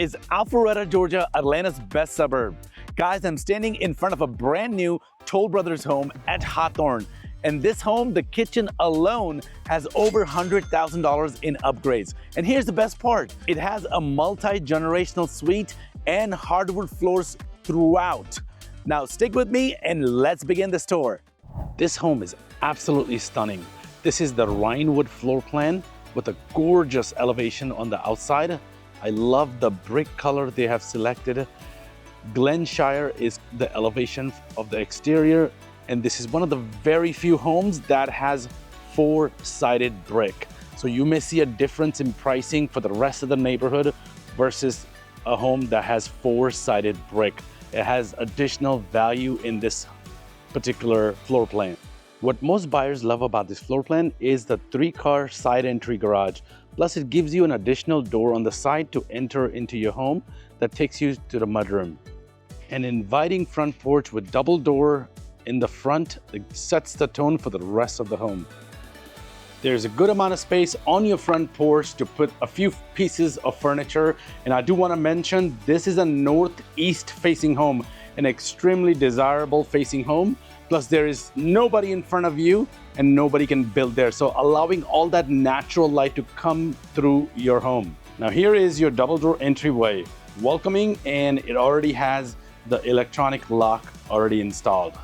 is Alpharetta, Georgia, Atlanta's best suburb. Guys, I'm standing in front of a brand new Toll Brothers home at Hawthorn. And this home, the kitchen alone has over $100,000 in upgrades. And here's the best part. It has a multi-generational suite and hardwood floors throughout. Now stick with me and let's begin this tour. This home is absolutely stunning. This is the Rhinewood floor plan with a gorgeous elevation on the outside. I love the brick color they have selected. Glenshire is the elevation of the exterior, and this is one of the very few homes that has four-sided brick. So you may see a difference in pricing for the rest of the neighborhood versus a home that has four-sided brick. It has additional value in this particular floor plan. What most buyers love about this floor plan is the 3-car side entry garage. Plus it gives you an additional door on the side to enter into your home that takes you to the mudroom. An inviting front porch with double door in the front sets the tone for the rest of the home. There's a good amount of space on your front porch to put a few pieces of furniture. And I do want to mention this is a northeast facing home, an extremely desirable facing home. Plus there is nobody in front of you and nobody can build there. So allowing all that natural light to come through your home. Now here is your double door entryway. Welcoming, and it already has the electronic lock already installed.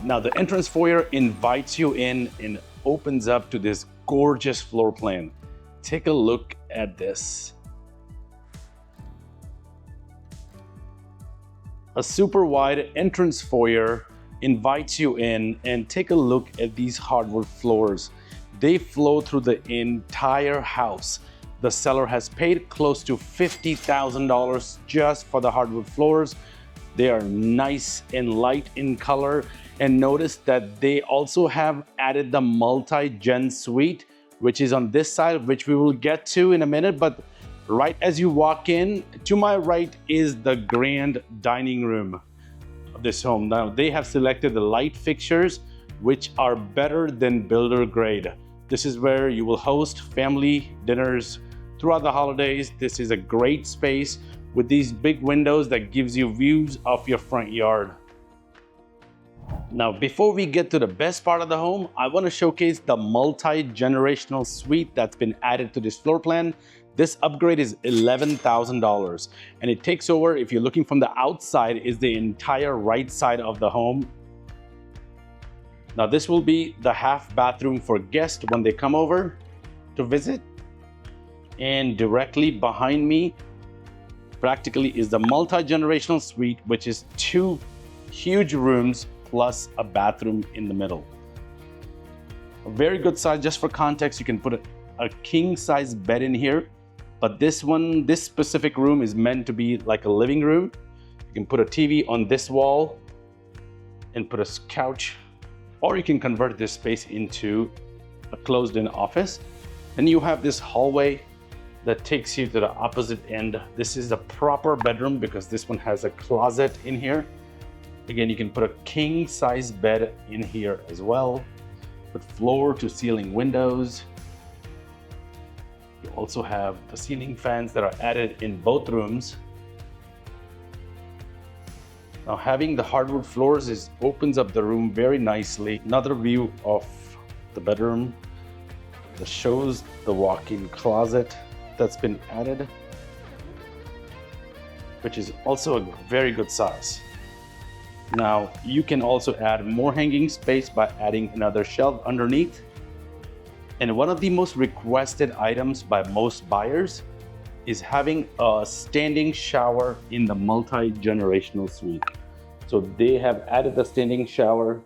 Now the entrance foyer invites you in and opens up to this gorgeous floor plan. Take a look at this. A super wide entrance foyer invites you in, and take a look at these hardwood floors. They flow through the entire house. The seller has paid close to $50,000 just for the hardwood floors. They are nice and light in color. And notice that they also have added the multi-gen suite, which is on this side, which we will get to in a minute. But right as you walk in, to my right is the grand dining room of this home. Now they have selected the light fixtures, which are better than builder grade. This is where you will host family dinners throughout the holidays. This is a great space with these big windows that gives you views of your front yard. Now, before we get to the best part of the home, I want to showcase the multi-generational suite that's been added to this floor plan. This upgrade is $11,000, and it takes over, if you're looking from the outside, is the entire right side of the home. Now, this will be the half bathroom for guests when they come over to visit. And directly behind me, practically, is the multi-generational suite, which is 2 huge rooms plus a bathroom in the middle. A very good size. Just for context, you can put a king size bed in here, but this specific room is meant to be like a living room. You can put a TV on this wall and put a couch, or you can convert this space into a closed-in office. And you have this hallway that takes you to the opposite end. This is a proper bedroom because this one has a closet in here. Again, you can put a king size bed in here as well, with floor to ceiling windows. You also have the ceiling fans that are added in both rooms. Now having the hardwood floors opens up the room very nicely. Another view of the bedroom that shows the walk-in closet that's been added, which is also a very good size. Now, you can also add more hanging space by adding another shelf underneath. And one of the most requested items by most buyers is having a standing shower in the multi-generational suite. So they have added the standing shower,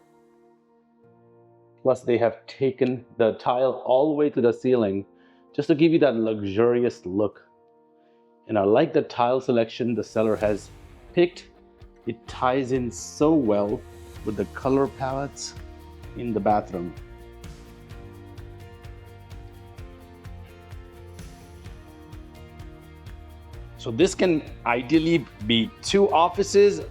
plus they have taken the tile all the way to the ceiling just to give you that luxurious look. And I like the tile selection the seller has picked. It ties in so well with the color palettes in the bathroom. So this can ideally be 2 offices,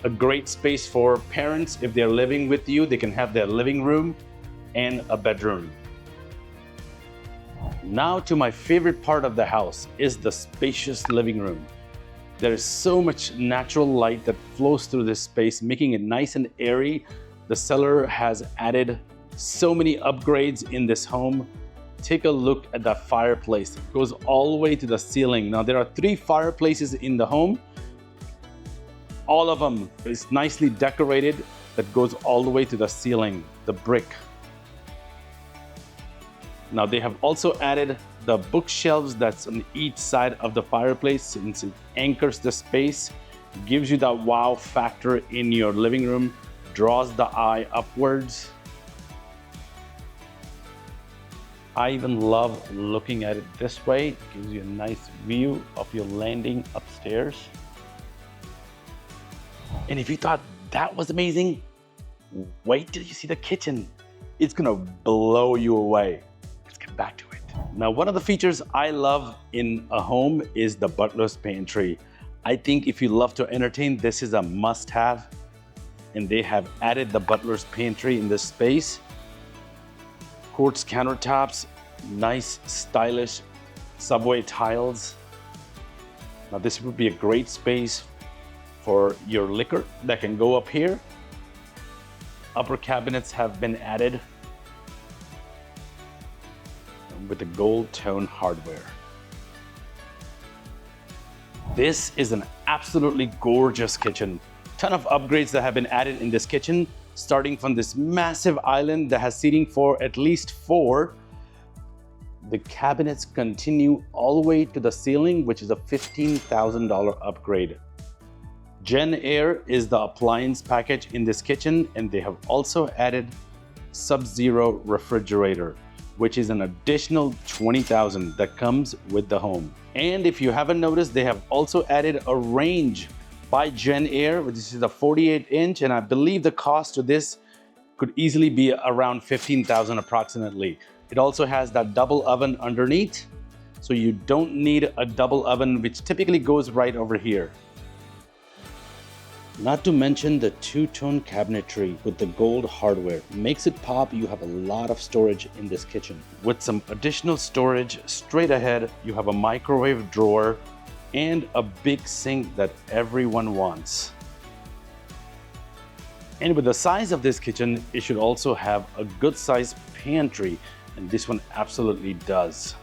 a great space for parents. If they're living with you, they can have their living room and a bedroom. Now to my favorite part of the house is the spacious living room. There is so much natural light that flows through this space, making it nice and airy. The seller has added so many upgrades in this home. Take a look at that fireplace. It goes all the way to the ceiling. Now there are 3 fireplaces in the home. All of them is nicely decorated. That goes all the way to the ceiling, the brick. Now they have also added the bookshelves that's on each side of the fireplace, since it anchors the space, gives you that wow factor in your living room, draws the eye upwards. I even love looking at it this way. It gives you a nice view of your landing upstairs. And if you thought that was amazing, wait till you see the kitchen. It's gonna blow you away. Let's get back to it. Now, one of the features I love in a home is the butler's pantry. I think if you love to entertain, this is a must-have. And they have added the butler's pantry in this space. Quartz countertops, nice stylish subway tiles. Now this would be a great space for your liquor that can go up here. Upper cabinets have been added with the gold tone hardware. This is an absolutely gorgeous kitchen. Ton of upgrades that have been added in this kitchen, starting from this massive island that has seating for at least 4. The cabinets continue all the way to the ceiling, which is a $15,000 upgrade. Gen Air is the appliance package in this kitchen, and they have also added Sub-Zero refrigerator, which is an additional $20,000 that comes with the home. And if you haven't noticed, they have also added a range by Gen Air, which is a 48-inch, and I believe the cost of this could easily be around $15,000 approximately. It also has that double oven underneath, so you don't need a double oven, which typically goes right over here. Not to mention the 2-tone cabinetry with the gold hardware. Makes it pop. You have a lot of storage in this kitchen. With some additional storage straight ahead, you have a microwave drawer and a big sink that everyone wants. And with the size of this kitchen, it should also have a good sized pantry, and this one absolutely does.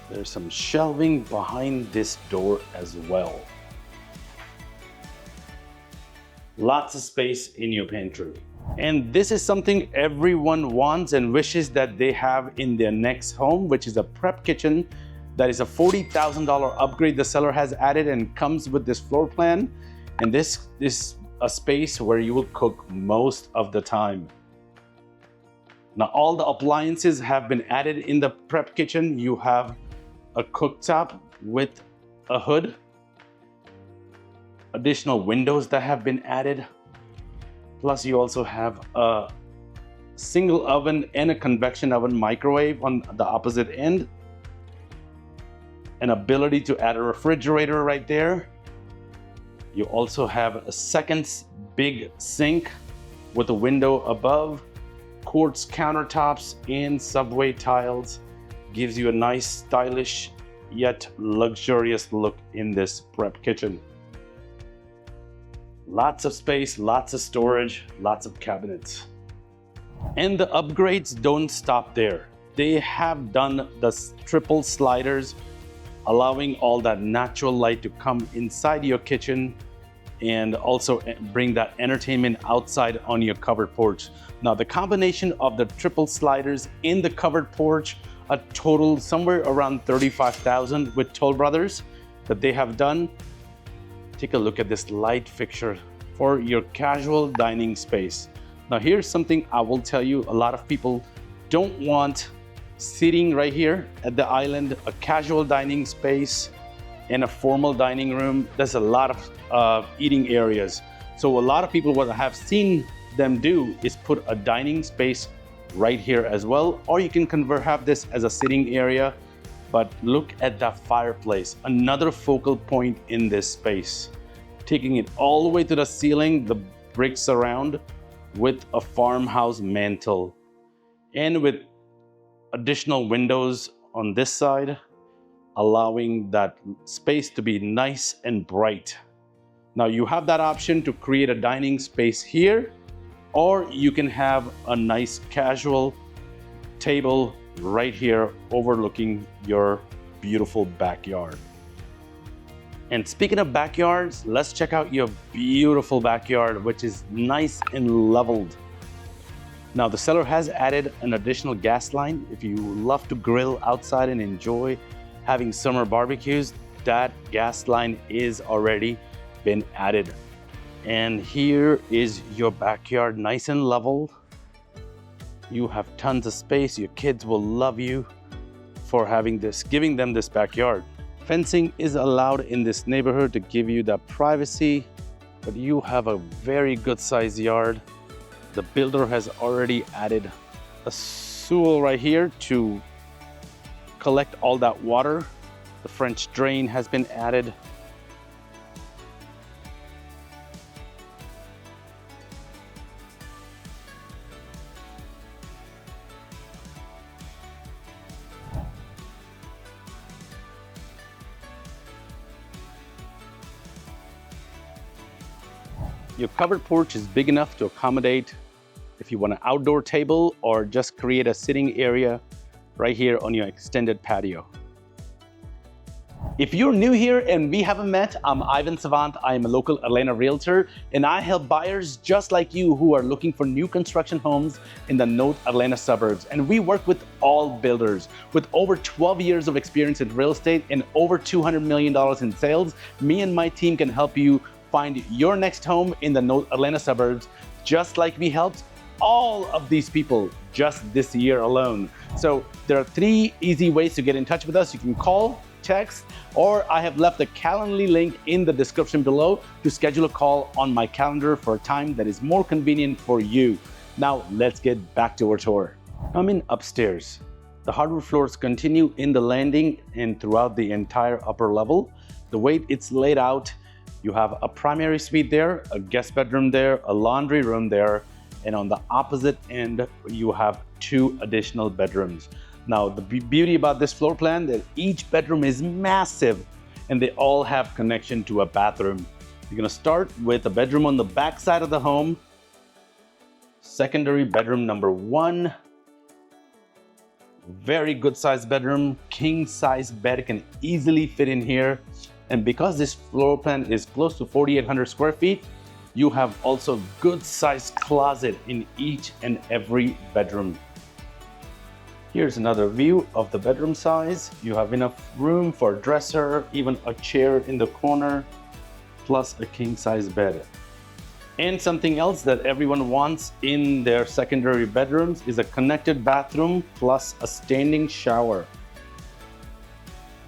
There's some shelving behind this door as well. Lots of space in your pantry. And this is something everyone wants and wishes that they have in their next home, which is a prep kitchen. That is a $40,000 upgrade the seller has added and comes with this floor plan. And this is a space where you will cook most of the time. Now, all the appliances have been added in the prep kitchen. You have a cooktop with a hood, additional windows that have been added. Plus, you also have a single oven and a convection oven microwave on the opposite end. An ability to add a refrigerator right there. You also have a second big sink with a window above, quartz countertops and subway tiles. Gives you a nice, stylish, yet luxurious look in this prep kitchen. Lots of space, lots of storage, lots of cabinets. And the upgrades don't stop there. They have done the triple sliders, allowing all that natural light to come inside your kitchen and also bring that entertainment outside on your covered porch. Now, the combination of the triple sliders in the covered porch, a total somewhere around $35,000 with Toll Brothers that they have done. Take a look at this light fixture for your casual dining space. Now, here's something I will tell you, a lot of people don't want sitting right here at the island, a casual dining space and a formal dining room. There's a lot of eating areas. So a lot of people, what I have seen them do is put a dining space right here as well, or you can have this as a sitting area. But look at that fireplace, another focal point in this space. Taking it all the way to the ceiling, the bricks around with a farmhouse mantle and with additional windows on this side, allowing that space to be nice and bright. Now you have that option to create a dining space here, or you can have a nice casual table right here overlooking your beautiful backyard. And speaking of backyards, let's check out your beautiful backyard, which is nice and leveled. Now the seller has added an additional gas line. If you love to grill outside and enjoy having summer barbecues, that gas line is already been added. And here is your backyard, nice and leveled. You have tons of space. Your kids will love you for having this, giving them this backyard. Fencing is allowed in this neighborhood to give you that privacy, but you have a very good sized yard. The builder has already added a sewer right here to collect all that water. The French drain has been added. Your covered porch is big enough to accommodate if you want an outdoor table or just create a sitting area right here on your extended patio. If you're new here and we haven't met, I'm Ivan Savant. I am a local Atlanta realtor, and I help buyers just like you who are looking for new construction homes in the North Atlanta suburbs. And we work with all builders. With over 12 years of experience in real estate and over $200 million in sales, me and my team can help you find your next home in the North Atlanta suburbs, just like we helped all of these people just this year alone. So there are 3 easy ways to get in touch with us. You can call, text, or I have left a Calendly link in the description below to schedule a call on my calendar for a time that is more convenient for you. Now let's get back to our tour. I'm in upstairs. The hardwood floors continue in the landing and throughout the entire upper level. The way it's laid out, you have a primary suite there, a guest bedroom there, a laundry room there, and on the opposite end, you have 2 additional bedrooms. Now, the beauty about this floor plan is that each bedroom is massive and they all have connection to a bathroom. You're gonna start with a bedroom on the back side of the home, secondary bedroom number 1. Very good sized bedroom, king size bed can easily fit in here. And because this floor plan is close to 4,800 square feet, you have also good sized closet in each and every bedroom. Here's another view of the bedroom size. You have enough room for a dresser, even a chair in the corner, plus a king size bed. And something else that everyone wants in their secondary bedrooms is a connected bathroom plus a standing shower.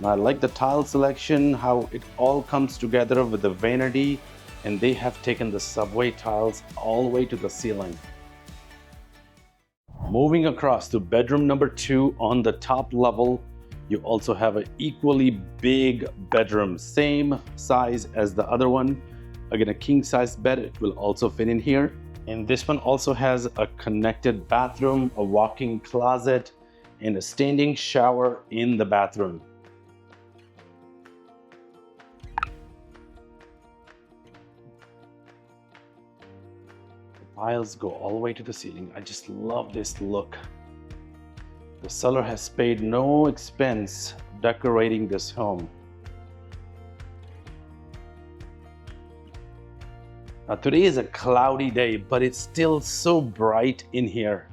I like the tile selection, how it all comes together with the vanity, and they have taken the subway tiles all the way to the ceiling. Moving across to bedroom number 2 on the top level, you also have an equally big bedroom, same size as the other one. Again, a king size bed, it will also fit in here. And this one also has a connected bathroom, a walk-in closet, and a standing shower in the bathroom. Tiles go all the way to the ceiling. I just love this look. The seller has spared no expense decorating this home. Now today is a cloudy day, but it's still so bright in here.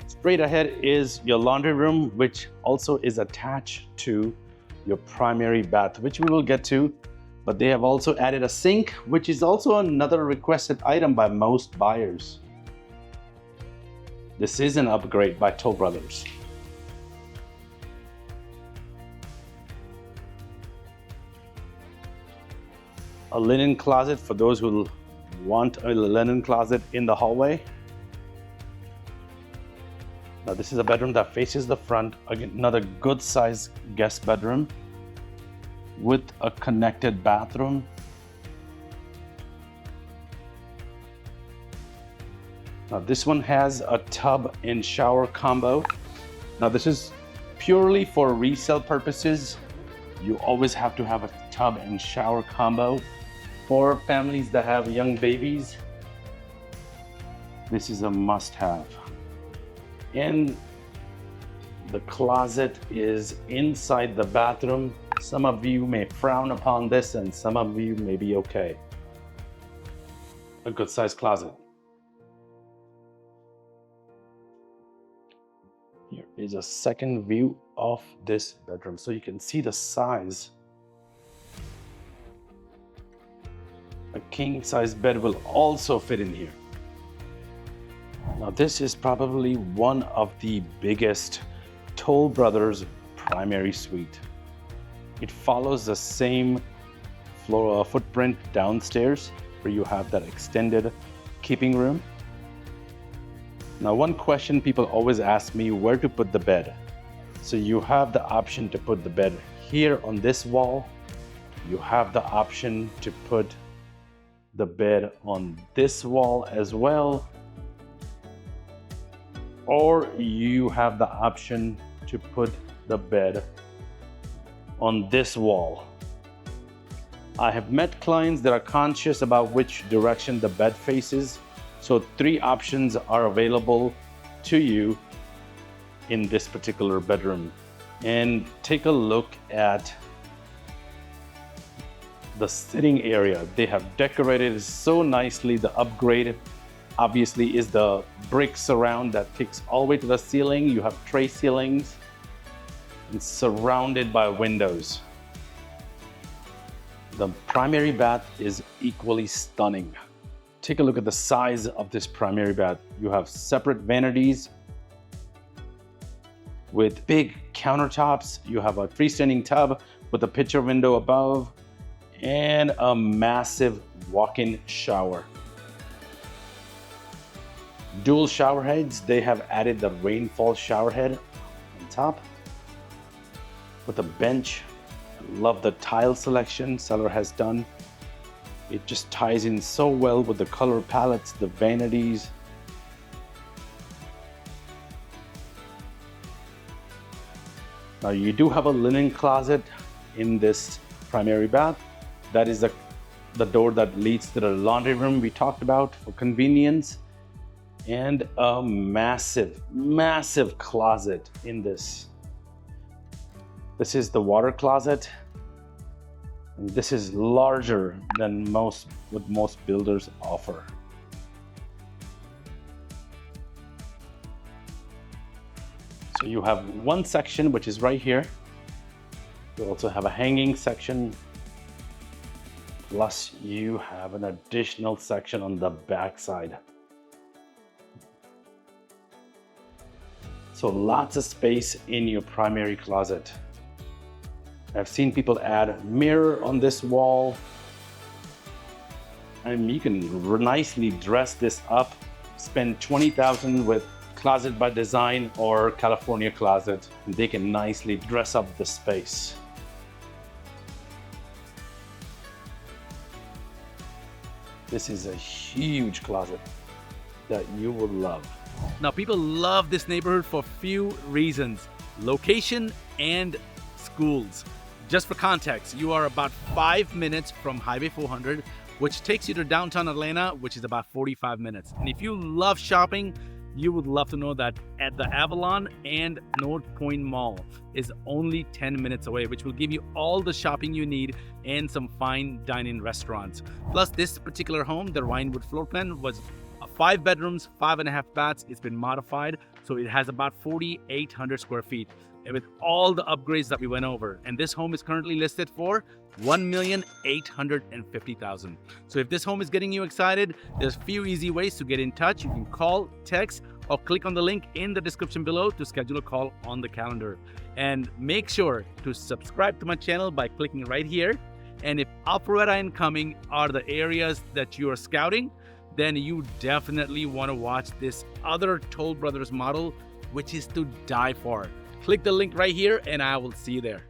Straight ahead is your laundry room, which also is attached to your primary bath, which we will get to, but they have also added a sink, which is also another requested item by most buyers. This is an upgrade by Toll Brothers. A linen closet for those who want a linen closet in the hallway. Now this is a bedroom that faces the front. Again, another good sized guest bedroom with a connected bathroom. Now this one has a tub and shower combo. Now this is purely for resale purposes. You always have to have a tub and shower combo. For families that have young babies, this is a must-have. And the closet is inside the bathroom. Some of you may frown upon this and some of you may be okay. A good sized closet. Here is a second view of this bedroom, so you can see the size. A king size bed will also fit in here. Now this is probably one of the biggest Toll Brothers primary suite. It follows the same floor footprint downstairs, where you have that extended keeping room. Now one question people always ask me, where to put the bed. So you have the option to put the bed here on this wall. You have the option to put the bed on this wall as well. Or you have the option to put the bed on this wall. I have met clients that are conscious about which direction the bed faces. So 3 options are available to you in this particular bedroom. And take a look at the sitting area. They have decorated it so nicely. The upgrade obviously is the brick surround that takes all the way to the ceiling. You have tray ceilings and surrounded by windows. The primary bath is equally stunning. Take a look at the size of this primary bath. You have separate vanities with big countertops. You have a freestanding tub with a picture window above and a massive walk-in shower. Dual shower heads. They have added the rainfall shower head on top with a bench. Love the tile selection seller has done. It just ties in so well with the color palettes, the vanities. Now you do have a linen closet in this primary bath. That is the door that leads to the laundry room we talked about for convenience. And a massive, massive closet in this. This is the water closet. And this is larger than what most builders offer. So you have one section which is right here. You also have a hanging section. Plus you have an additional section on the back side. So lots of space in your primary closet. I've seen people add a mirror on this wall. And you can nicely dress this up. Spend $20,000 with Closet by Design or California Closet. And they can nicely dress up the space. This is a huge closet that you will love. Now, people love this neighborhood for few reasons: location and schools. Just for context, you are about 5 minutes from Highway 400, which takes you to downtown Atlanta, which is about 45 minutes. And if you love shopping, you would love to know that at the Avalon and North Point Mall is only 10 minutes away, which will give you all the shopping you need and some fine dining restaurants. Plus, this particular home, the Rhinewood floor plan, was 5 bedrooms, 5.5 baths. It's been modified, so it has about 4,800 square feet with all the upgrades that we went over. And this home is currently listed for $1,850,000. So if this home is getting you excited, there's a few easy ways to get in touch. You can call, text, or click on the link in the description below to schedule a call on the calendar. And make sure to subscribe to my channel by clicking right here. And if Alpharetta and Cumming are the areas that you are scouting, then you definitely want to watch this other Toll Brothers model, which is to die for. Click the link right here and I will see you there.